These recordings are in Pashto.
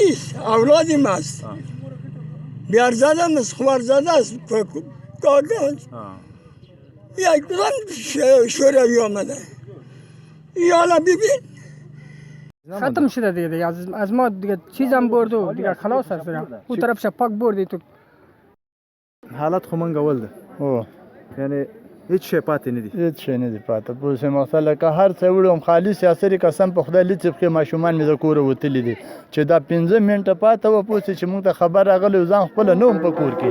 نیست، اولادیم است. بیار زدم است، خوار زده است. کاکا یک دم شوروی آمده. یالا ببین ختم شده دیگه از ما دیگه چیزم برد و دیگه خلاص است. اون طرف شپاک بردی تو. حالت خو منګول ده یعنی هیڅ شی پاتې نه دي. هیڅ شی نه دي پاتې. پوه شوې مسله که هر څه وړم خالي سیاسري قسم په خدای لڅې پښې ماشومان مې د کوره وتلي دي چې دا 15 منټه پاته وه پوه شوې چې موږ ته خبر راغلی ځان خپله نه وم په کور کې.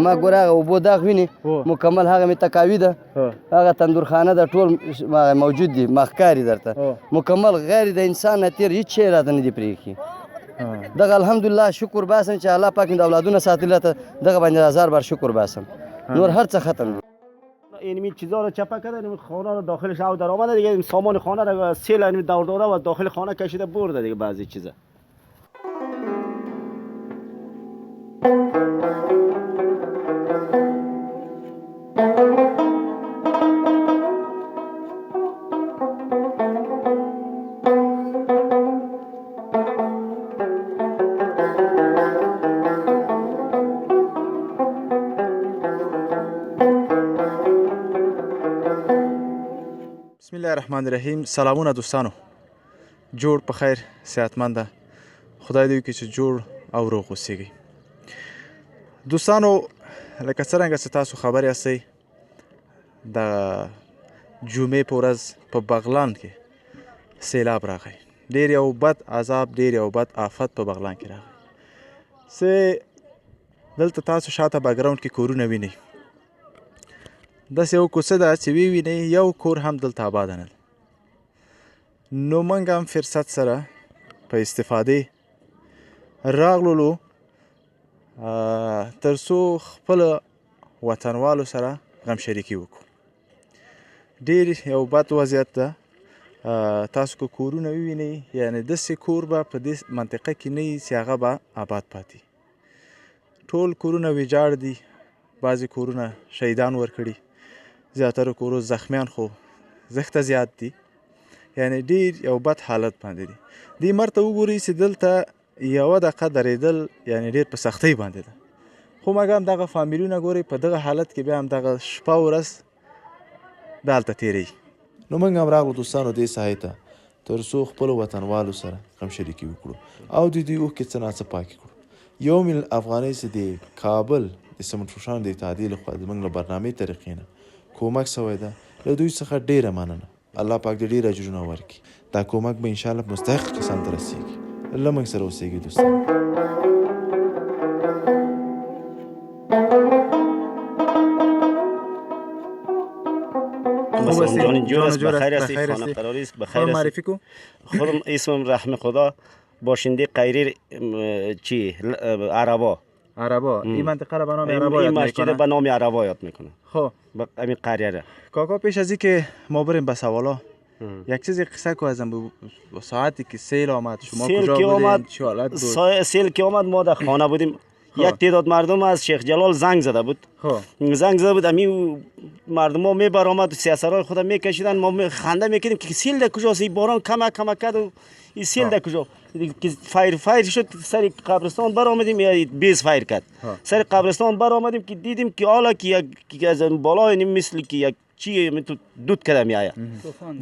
ما ګوره هغه اوبو داغ ویني مکمل هغه مې تکاوي ده هغه تندورخانه ده ټول موجود دي مخکاري درته مکمل غیر د انسان نه تیر هیڅ شی راته نه دي پرېښي. دغه الحمدلله شکر باسم چې الله پاک مې د اولادونه ساتلي راته دغه باندې 1000 بار شکر باسم. نور هر څه ختم دي. این چیزا رو چپه کردن این خانه رو داخلش او در آمده دیگه سامان خانه رو سیل این دور داده و داخل خانه کشیده برده دیگه بعضی چیزا. بسم الله الرحمن الرحیم. سلامونه دوستانو، جوړ په خیر صحتمنده خدای دې وکړي چې جوړ او روغ اوسیږئ. دوستانو لکه څرنګه چې تاسو خبر یاستئ د جمعې په ورځ په بغلان کې سیلاب راغی. ډېر یو بد عذاب ډېر یو بد آفت په بغلان کې راغی. چې دلته تاسو شاته بیکګراوند کې کورونه وینئ. داسې یو کوڅه ده چې وینئ یو کور هم دلته آباده نه ده. نو موږ هم فرصت سره په استفادې راغلو تر څو خپلو وطنوالو سره غم شریکي وکړو. ډېر یو بد وضعیت ده. تاسو که کورونه ووینئ یعنې داسې کور به په دې منطقه کې نه وي چې هغه به آباد پاتې. ټول کورونه ویجاړ دي. بعضې کورونه شهیدان ورکړي. زیاتره کورو زخمیان خو زښته زیات دي. یعنې ډېر یو بد حالت باندې دي. دې مرته وګورئ چې دلته یوه دقیقه درېدل یعنې ډېر په سختۍ باندې ده. خو مګر هم دغه فامیلونه ګورئ په دغه حالت کې بیا هم دغه شپه ورځ دلته تېروي. نو موږ هم راغلو دوستانو دې ساحې ته تر څو خپلو وطنوالو سره غم شریکي وکړو او د دوی اوښکې څه ناڅه پاکې کړو. 1 میلیون افغانۍ چې د کابل د سمنټفروشانو د اتحادیې لخوا زموږ له برنامې طریقې نه کومک شوی ده له دوی څخه ډېره مننه. الله پاک دې ډېر اجرونه ورکړي. دا کومک به انشاءالله مستحق کسانو ته رسیږي. له موږ سره اوسیږي دوستان. جان جورس بخیر هستی، خانه قراری است بخیر هستی. معرفی کو. خودم اسمم رحم خدا، باشنده قیریر چی عربا. این منطقه را به نام عربا این یاد مسجد میکنه. به نام عربا یاد میکنه. خب همین قریه را کاکا پیش از اینکه ما بریم به سوالا یک چیزی قصه کو ازم ساعتی که سیل آمد شما کجا بودین؟ چه حالت بود؟ سیل که آمد ما در خانه بودیم. یک تعداد مردم از شیخ جلال زنگ زده بود. زنگ زده بود امی مردم ها می برآمد سیاسرای خود میکشیدن. ما خنده میکردیم که سیل در کجاست؟ این باران کمک کرد و این سیل در کجا؟ که فایر شد سر قبرستان برآمدیم یا 20 فایر کرد. سر قبرستان برآمدیم که دیدیم که حالا که از بالا مثل که یک چی تو دود کرده میآید.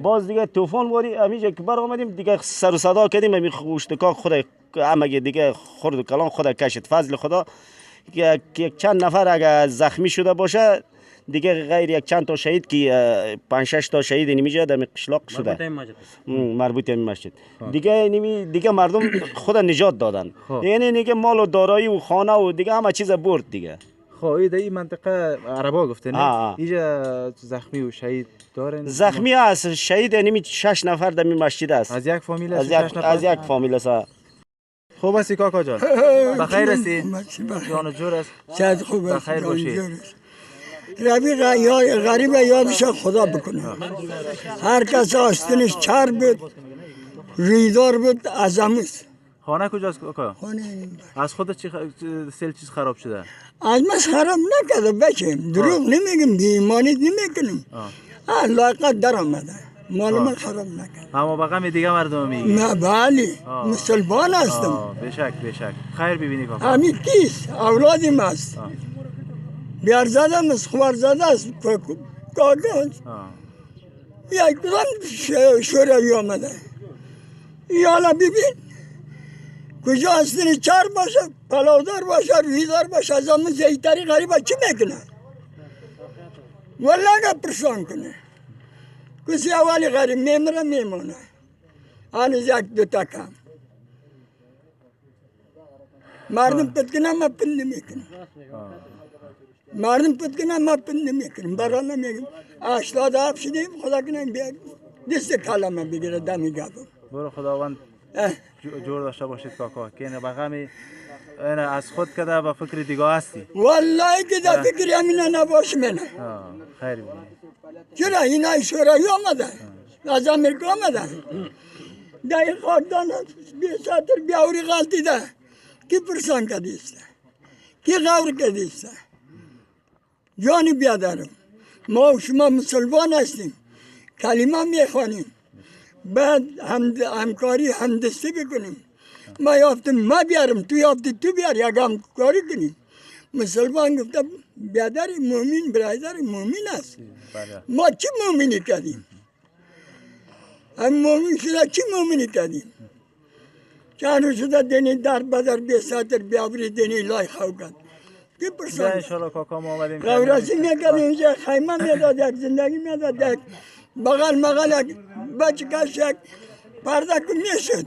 باز دیگه طوفان واری همینجا که برآمدیم دیگه سر و صدا کردیم. همین اشتکاک خود همه دیگه خورد و کلان خود کشید. فضل خدا که یک چند نفر اگه زخمی شده باشه دیگه غیر یک چند تا شهید که 5-6 تا شهید نمیشه در قشلاق شده مربوط به مسجد دیگه مردم خود نجات دادن. یعنی دیگه مال و دارایی و خانه و دیگه همه چیز برد دیگه. خب این منطقه عربا گفته نه؟ اینجا زخمی و شهید دارن؟ زخمی هست، شهید یعنی 6 نفر در این مسجد است. از یک فامیل است؟ از یک فامیل است. خوب هستی کاکا جان؟ بخیر هستی؟ جان جور است؟ شاید خوب است. بخیر باشی. رفیق غریب یادش خدا بکنه. هر کس آستینش چار بود ریدار بود از هموز. خانه کجاست کاکا؟ خانه از خودت سیل چیز خراب شده؟ از ما خراب نکرده بچه. دروغ نمیگم، بی‌ایمانی نمیکنیم. لاقت در آمده مال من خراب نکرد. اما به غم دیگه مردم میگی؟ نه بله مسلمان هستم. بشک خیر ببینی کاکا. همین کیست اولادیم است. بیار زده است خوار زده است کاکا یک کدام شوروی آمده. یالا ببین کجا هستین چار باشه پلاودار باشه رویدار باشه از همون زیتری غریبه چی میکنه؟ والله اگه پرسان کنه کسی اولی غریب میمره میمونه هنوز یک دوتا کم مردم پت کنه ما پت نمیکنم مردم پت کنه ما پت نمیکنم برای نمیگم 80 آب شدیم خدا کنه بیاد دست کلمه بگیره دمی گفتم برو خداوند جور داشته باشید کاکا که اینه به غم اینه از خود کده به فکر دیگه هستی والله که در فکر همینه نباش منه خیر ببینی چرا اینا شوروی آمده از امریکا آمده در این خاکدان بی ساتر بیاوری غلطی ده کی پرسان کدیسته کی غور کدیسته جانی بیادرم ما و شما مسلمان هستیم کلمه میخوانیم بعد همکاری همدستی بکنیم ما یافتم ما بیارم تو یافتی تو بیار یک همکاری کنیم مسلمان گفته بیادر مومن برادر مومن است ما چی مومنی کردیم هم مومن شده چی مومنی کردیم چند روز شده دینی در بدر بی ساتر بیابری دینی لای خواهد کرد کی پرسان انشالله کاکا ما آمدیم غورسی میکرد اینجا خیمه میداد یک زندگی میداد یک بغل یک بچه کش یک پرده کن میشد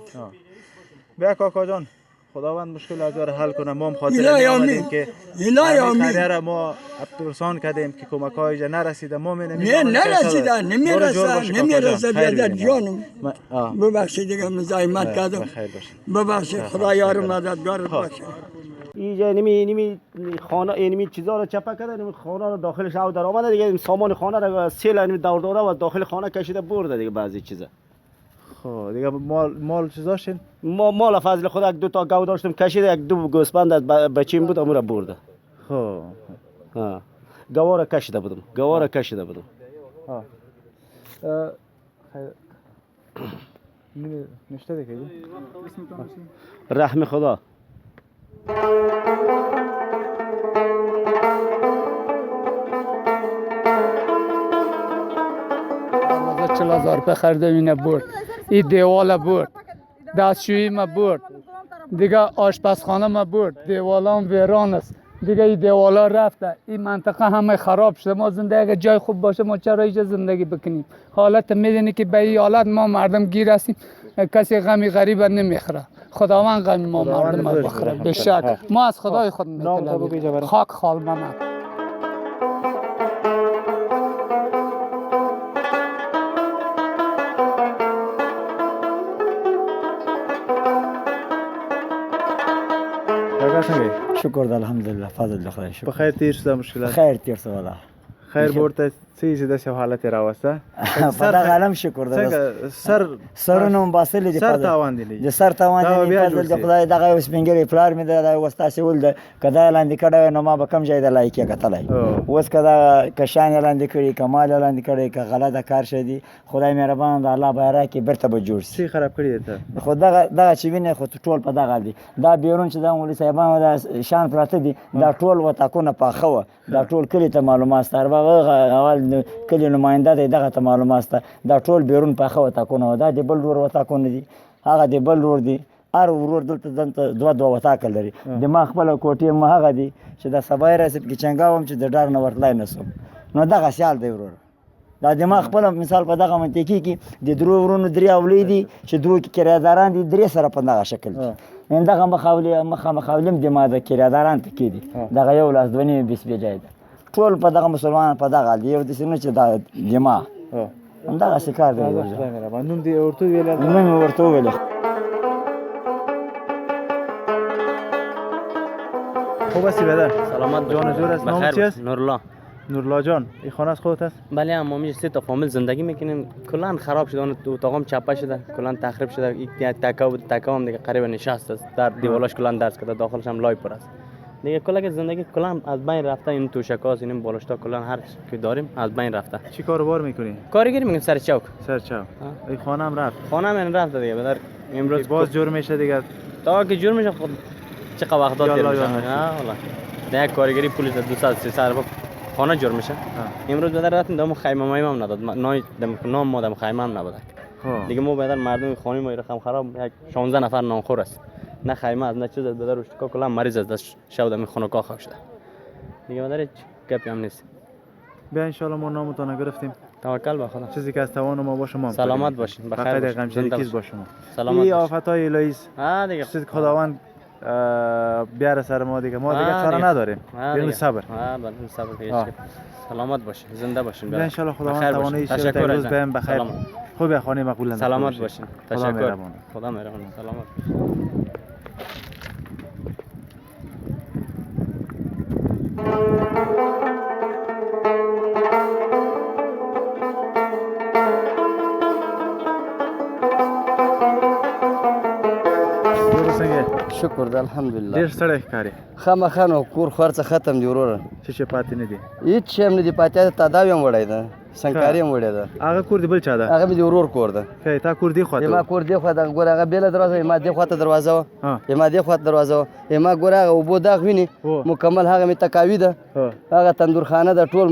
بیا کاکا جان خداوند مشکل از حل کنه ما هم خاطر الهی آمدیم آمین. که الهی آمین. خیلی ما پرسان کردیم که کمک های نرسیده ما نه نرسیده نمیرسه بیادر جانم ببخشید دیگه مزاحمت کردم ببخشید خدا یار مددگار باشه اینجا نمی خانه اینمی چیزا رو چپا کرده نمی خانه رو داخلش آب در آمده دیگه سامان خانه رو سیل نمی دور دوره و داخل خانه کشیده برده دیگه بعضی چیزا خب دیگه مال چیزاشین مال فضل خدا دو تا گاو داشتم کشیده یک دو گوسفند از بچیم بود امور برده خب ها گاوا رو کشیده بودم ها نشته دیگه رحم خدا از 40,000 روپये خریدم اینه برد این دیواله برد دستشویی ما برد دیگه آشپزخانه ما برد دیوالام ویران است دیگه این دیوالا رفته این منطقه همه خراب شده ما زندگی جای خوب باشه ما چرا اینجا زندگی بکنیم حالت میدونی که به این حالت ما مردم گیر هستیم کسی غمی غریب نمیخوره خداوند غم ما مردم بخوره به شک ما از خدای خود میطلبیم خاک خال محمد شکر ده الحمدلله فضل خدای شکر بخیر تیر شده مشکلات خیر تیر شده والله خیر برده چیزی داشته حالت راوسته په دغه عالم شکر ده سرونو باسل دي سر تاوان دي د سر تاوان دي فضل د خدای دغه سپینګری پلار می د وستا سیول د کدا لاندې کړه نو ما به کم ځای د لایکه کتلای اوس کدا کشان لاندې کړي کمال لاندې کړي که غلطه کار شدي خدای مهربان د الله بهره کې برته به جوړ شي خراب کړی ته خدای دغه چې ویني خو ټول په دغه دي دا بیرون چې د مولوی صاحبانو د شان پراته دي دا ټول وتاکونه پاخه دا ټول کلی ته معلومات ستاره کلی نماینده دی دغه ته معلومات سته دا ټول بیرون پاخه وتاکونه دا د بل ور وتاکونه دي هغه د بل ور دي هر ورور دلته دلته دوه وتاکل لري د ما خپل کوټې ما هغه دي چې د سبا رسب کې چنګاوم چې د ډار نه ورتلای نسم نو دغه سیال دی ورور دا د ما خپل مثال په دغه منطقې کې د درو ورونو درې اولې دي چې دوه کرایداران دي درې سره په دغه شکل دي نن دغه مخاولم د ما د کرایداران ته کې دي دغه یو لاس دونی بیس بجای ده ټول په دغه مسلمان په دغه دی یو د سینې چې دا دما همدغه شکار دی نوم دی ورته ویل نوم ورته ویل خوب هستی بدر سلامت جان زور است نام چی است نورالله جان این خانه از خودت است بله هم ما سه تا فامیل زندگی میکنیم کلا خراب شده اون اتاقم چپه شده کلا تخریب شده یک تکه بود تکه هم دیگه قریب نشست است در دیوالش کلا درس کرده داخلش هم لای پر است دیگه کلا که زندگی کلا از بین رفته. این توشکاست، این بالشتا کلا هر که داریم از بین رفته. چی کاروبار میکنی؟ کارگری میگیم سر چوک. سر چاو. این خانه هم رفت. خانه من رفته دیگه بدر امروز باز جور میشه دیگه. تا که جور میشه خود چقدر وقت داد یالا میشه. یالا. والله دیگه کارگری پولیس 200 300 خانه جور میشه. امروز بدر رفتیم دم خیمه مایم نداد. نام ما دم خیمه هم نبود. دیگه ما بدر مردم خانه ما رقم خراب یک 16 نفر نانخور است. نه خیمه از نه چیز از بدر روشکا کلا مریض از دست شب دم خانه کا خواب شده. دیگه بدر گپی هم نیست. بیا ان شاء الله ما نامتون گرفتیم. توکل به خدا. چیزی که از توان ما با شما سلامت باشین، بخیر باشین. باشین. غمشریکیز با شما. سلامت این باشین. آفتای الهیست. دیگه چیزی که خداوند بیاره سر ما دیگه چاره نداریم. بیرون صبر. بله صبر کنید. سلامت باشین، زنده باشین. ان شاء الله خداوند توانایی شد روز بهم بخیر. خوب خانه مقبول سلامت باشین. تشکر. خدا مهربان. سلامت. شکر د الحمدلله. ډیر ستړی ښکاري. خامخا نو کور خرڅ ختم دی وروره. څه پاتې نه دي؟ هېڅ شی هم نه دي پاتې. تداوي هم وړی ده، سنګکاري هم وړې ده. هغه کور د بل چا ده؟ هغه مې د ورور کور ده. تا کور دی خواته؟ ما کور دی خواته. ګوره هغه بېله دروازه وه، ما دې خواته دروازه وه، ما دې خواته دروازه وه. ما ګوره هغه اوبو داغ وینې مکمل هغه مې تکاوي ده، هغه تندورخانه ده، ټول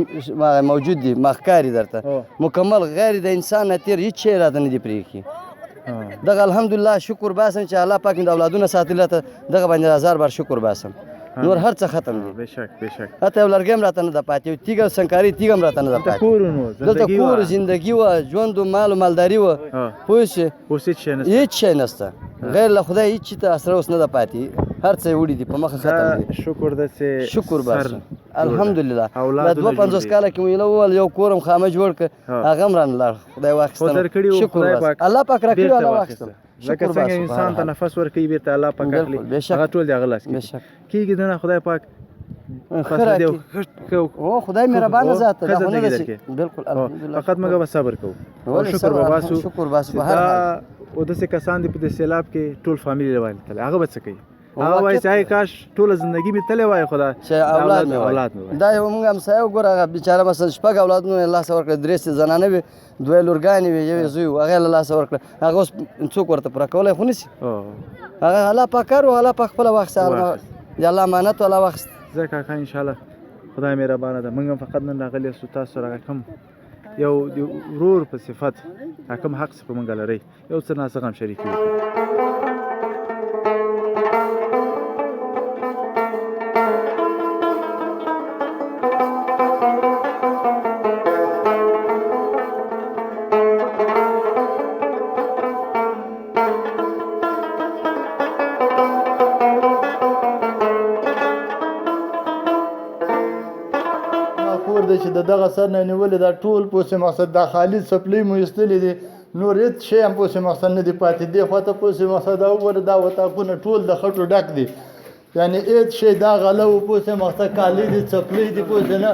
موجود دي، مخکاري درته مکمل. غیر د انسان نه تېر هېڅ شی راته نه دي پرېښي. دغه الحمدلله شکر باسم چې الله پاک مې د اولادونه ساتلي ته دغه باندې 1000 بار شکر باسم. نور هر څه ختم دي. بېشک بېشک. حتی یو لرګی هم راته نه ده پاتې، تیږه سنګکاري تیږه هم راته نه ده پاتې. دلته کور زندګي وه، ژوند و مال و مالداري وه، پوه شې. اوس هېڅ شی نشته. هېڅ شی نشته غیر له خدای. هېڅ چي ته اسره اوس نه ده پاتې، هر څه یې وړي دي په مخه ختم دي. شکر ده چې شکر باسم الحمدلله. دا 52 کاله کې مو یې وویل یو کور هم خامه جوړ کړه، هغه هم رانه لاړ، خدای واخیستم. شکر باسم الله پاک راکړي، الله واخیستم. لکه څنګه انسان ته نفس ورکوي بیرته الله پاک اخلي، هغه ټول د هغه لاس کې کېږي. دنه خدای پاک او خدای مهربانه ذات ده. بالکل الحمدلله. فقط موږ به صبر کوو او شکر به باسو. شکر باسو په هر حال. او داسې کسان دي په دې سیلاب کې ټول فامیلي روان تللی، هغه به څه کوي؟ هغه وایي چې کاش ټوله زندګي مې تللی وای، خدا اولاد مې وای. دا یو موږ همسایه وګوره، هغه بیچاره مثلا 6 اولادونه یې له لاسه ورکړه، 3 زنانه وې، 2 لورګانې وې، یو زوی و، هغه یې له لاسه ورکړه. هغه اوس څوک ورته پوره کولی خو نشي. هغه الله پاک کار و، الله پاک خپله واخیسته، د الله امانت الله واخیست. زه کاکا انشاءالله خدای مهربانه ده. موږ هم فقط نن راغلي یاستو تاسو سره کوم یو د ورور په صفت کوم حق څه په موږ لرئ، یو څه ناڅه غم شریک وي. چې دغه سر نه نیولې دا ټول پوسې مقصد دا خالي څپلۍ مو ایستلې دي، نور هېڅ شی هم پوسې مقصد نه دي پاتې. دې خواته پوسې مقصد دا وګوره، دا وطاقونه ټول د خټو ډک دي، یعنې هېڅ شی دا غله و پوسې مقصد کالي دي، څپلۍ دي، پوسې نه.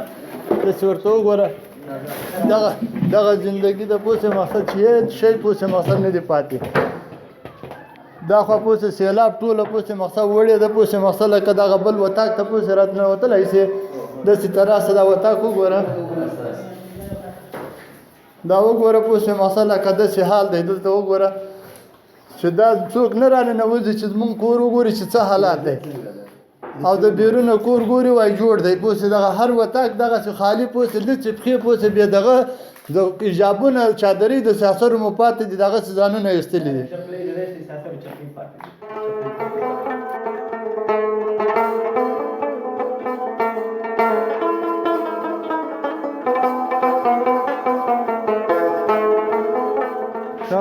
داسې ورته وګوره دغه زندګي د پوسې مقصد چې هېڅ شی پوسې مقصد نه دي پاتې. دا خوا پوسې سیلاب ټوله پوسې مقصد وړې ده، پوسې مقصد لکه دغه بل وطاق ته پوسې راتنوتلی سي. داسې تراسه دا وطاق وګوره، دا وګوره پوسې مقصد لکه داسې حال دی. دلته وګوره چې دا څوک نه راننوځي چې زمونږ کور وګوري چې څه حالات دی، او د بیرونه کور ګوري وای جوړ دی. پوسې دغه هر وطاق دغسې خالي پوسې لڅې پښې پوسې بې دغه د ایجابونه چادرۍ د سیاسرو مو پاتې دي، دغسې ځانونه ایستلي دي.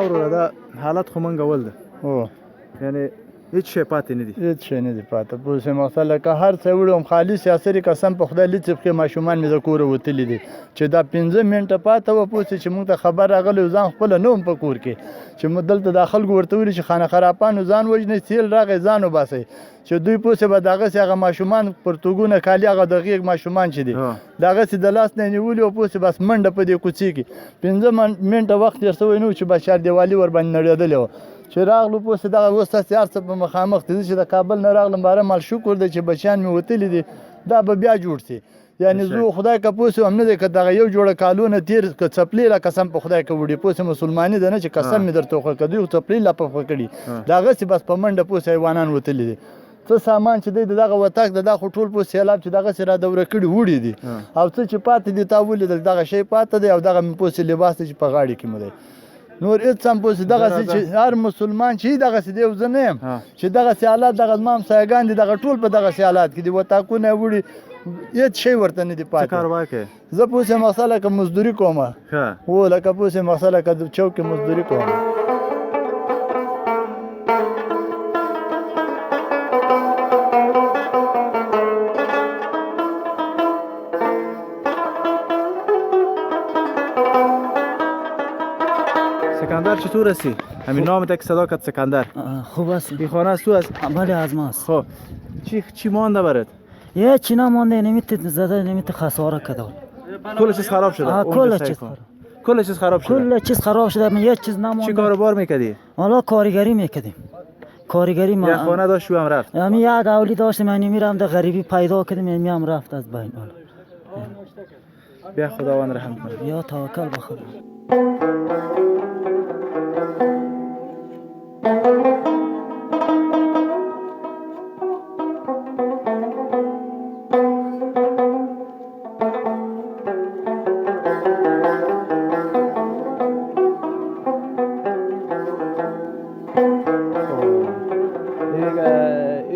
وروره دا حالت خو منګول ده، یعنی هېڅ شی پاتې نه دي. هېڅ شی نه دي پاتې. پوسې مقصد لکه هر څه وړي هم خالي سیاسري قسم په خدای لڅې پښې ماشومان مې د کوره وتلي دي چې دا 5 منټه پاته وه پوسې چې موږ ته خبر راغلی و، ځان خپله نه وم په کور کې چې موږ دلته دا خلکو ورته ویلي چې خانه خرابانو ځان وژنئ، سیل راغی ځان وباسئ، چې دوی پوسې به دغسې هغه ماشومان پرتوګونه کالي هغه د غېږ ماشومان چې دي دغسې د لاس نه یې نیولي او پوسې بس منډه په دې کوڅې کې 5 منټه وخت تېر شوی نه و چې بس چاردیوالي ورباندې نړېدلې وه چې راغلو پوسې دغه اوس تاسې هر څه په مخامخ دي چې د کابل نه راغلم باره مال شکر دی چې بچیان مې وتلي دي دا به بیا جوړ شي یعنې زه خدای که پوسې هم نه دی که دغه یو جوړه کالونه تېر که څپلۍ را قسم په خدای که وړي پوسې مسلماني ده نه چې قسم مې درته وخوړ که دوی څپلۍ لا په کړي د هغسې بس په منډه پوسې حیوانان وتلي دي څه سامان چې دی د دغه وطاق د دا خو ټول پوس سیلاب چې دغسې را دوره کړي وړي دي او څه چې پاتې دي تا ولیدل دغه شی پاته دی او دغه مې پوسې لباس دی چې په غاړې کې مو دی نور هېڅ هم پوسې دغسې چې هر مسلمان چې دغسې دی او زه نه یم چې دغسې حالات دغه زما همسایګان دي دغه ټول په دغسې حالات کې دي وطاقونه یې وړي هېڅ شی ورته نه دي پاتې زه پوسې مقصد لکه مزدوري کوم هو لکه پوسې مقصد لکه چوک کې مزدوري کوم سکندر چطور هستی؟ همین نام که صدا کرد سکندر. خوب هستی؟ بی خانه است تو است؟ بله از ماست. خب چی مانده برات؟ یه چی نمانده نمیت زده نمیت خساره کده. کل چیز خراب شده؟ کل چیز خراب. کل چیز خراب شده؟ کل چیز خراب شده من یه چیز نمانده. چی کاروبار میکردی؟ حالا کارگری میکردیم. کارگری ما. یه خانه داشت شو هم رفت. همین یه اولی داشتم من میرم در غریبی پیدا کردم هم رفت از بین. بیا خداوند رحم کنه. یا توکل به خدا.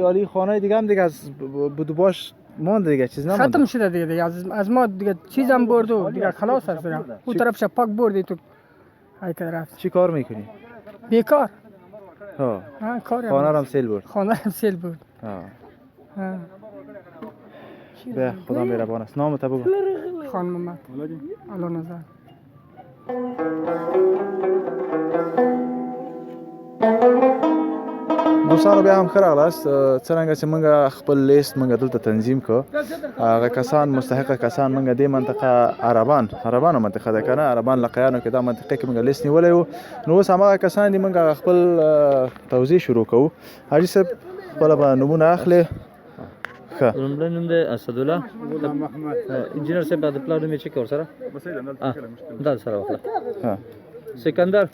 علی خانه دیگه هم دیگه از بدو باش مونده دیگه چیز نمونده ختم شده دیگه از ما دیگه چیزم برد و دیگه خلاص است دیگه اون طرفش پاک بردی تو های که رفت چی کار میکنی؟ بیکار ها کار خانه هم سیل برد خانه هم سیل برد به خدا مهربان است نام تو بگو خان محمد الله نظر دوستانو بیا هم ښه راغلاست څرنګه چې موږ خپل لیست موږ دلته تنظیم کړو هغه کسان مستحقه کسان موږ دې منطقه عربانو منطقه ده که نه عربان لقیانو کې دا منطقه کې موږ لیست نیولی وو نو اوس هماغه کسان دي موږ خپل توضیح شروع کوو حاجي صاحب خپله به نومونه اخلې ښه لومړی نوم دی اسدالله انجینر صاحب د پلار نوم یې چک ورسره دا سره واخله سکندر